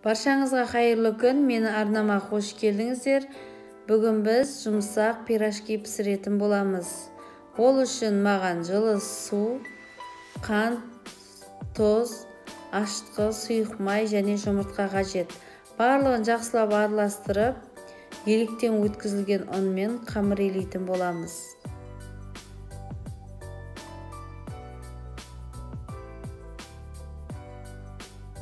Баршаңызға қайырлы күн, мені арнама қош келдіңіздер. Бүгін біз жұмсақ пирожки пісіретін боламыз. Ол үшін маған жылы су, қант, тұз, ашытқы, сұйық май және жұмыртқа қажет. Барлығын жақсылап араластырып, електен өткізілген ұнмен қамыр илейтін боламыз.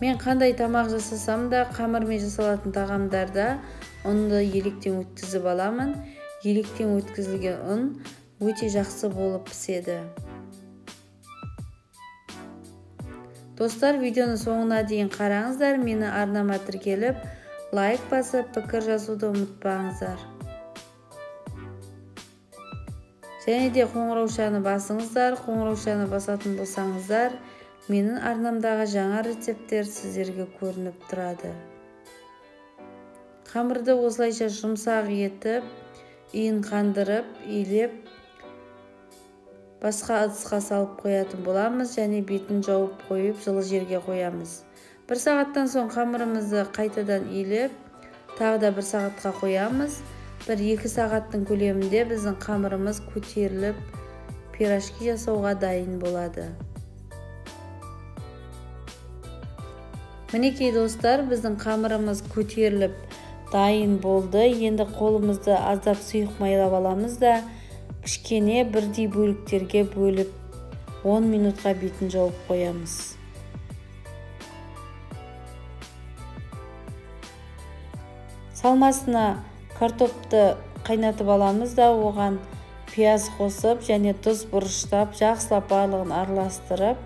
Мен қандай тамақ жасасам да, қамырмен жасалатын тағамдарда ұнды електен өткізіп аламын. Електен өткізілген ұн өте жақсы болып піседі. Достар, видеоны соңына дейін қараңыздар. Мені арнама тіркеліп, лайк басып, пікір жазуды ұмытпаңыздар. Және де қоңыраушаны басыңыздар. Қоңыраушаны басатын болсаңыздар, менің арнамдағы жаңа рецепттер сіздерге көрініп тұрады. Қамырды осылайша жұмсақ етіп, иін қандырып, илеп, басқа ыдысқа салып қоятын боламыз және бетін жауып қойып, жылы жерге қоямыз. Бір сағаттан соң қамырымызды қайтадан илеп, тағы да бір сағатқа қоямыз. 1-2 сағаттың көлемінде біздің қамырымыз көтеріліп, пирожки жасауға дайын болады. Мінекей достар, біздің қамырымыз көтеріліп дайын болды. Енді қолымызды аздап сұйық майлап аламыз да, кішкене бірдей бөліктерге бөліп 10 минутқа бетін жауып қоямыз. Салмасына картопты қайнатып аламыз да, оған пияз қосып және тұз бұрыштап, жақсылап барлығын араластырып,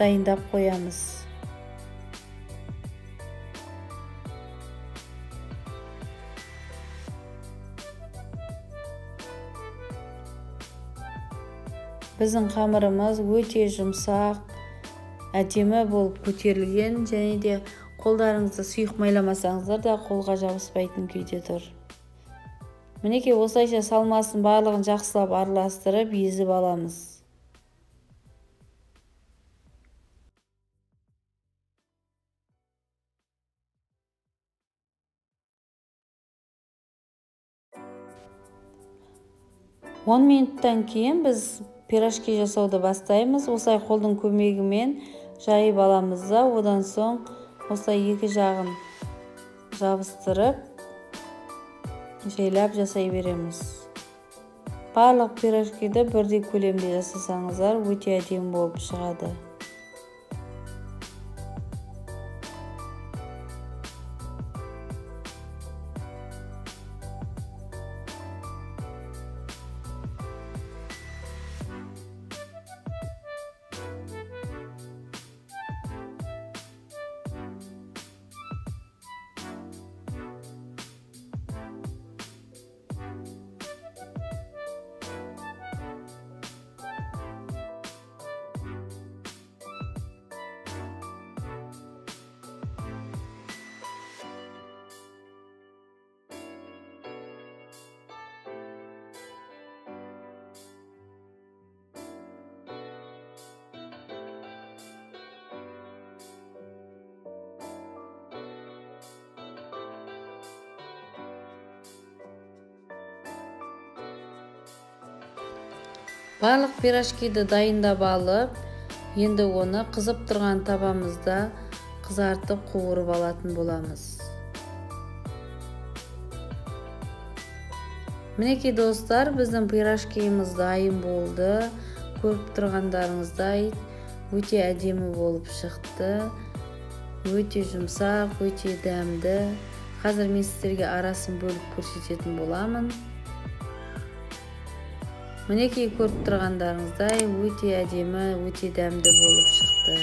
дайындап қоямыз. Біздің қамырымыз өте жұмсақ, әдемі болып көтерілген, және де қолдарыңызды сұйық майламасаңыздар да қолға жабыспайтын күйде тұр. Мінекей осылайша салмасын барлығын жақсылап араластырып, езіп аламыз. Он минуттан кейін біз пирожки жасауды бастаймыз. Осылай қолдың көмегімен жайып аламыз да, одан соң осылай екі жағын жабыстырып, жайлап жасай береміз. Барлық пирожкиді бірдей көлемде жасасаңыздар, өте әдемі болып шығады. Барлық пирожкиді дайындап алып, енді оны қызып тұрған табамызда қызартып қуырып алатын боламыз. Мінекей достар, біздің пирожкиіміз дайын болды. Көріп тұрғандарыңыздай өте әдемі болып шықты. Өте жұмсақ, өте дәмді. Қазір мен сіздерге арасын бөліп көрсететін боламын. Мінекей көріп тұрғандарыңыздай өте әдемі, өте дәмді болып шықты.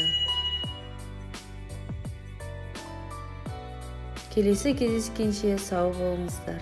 Келесі кездескенше сау болыңыздар.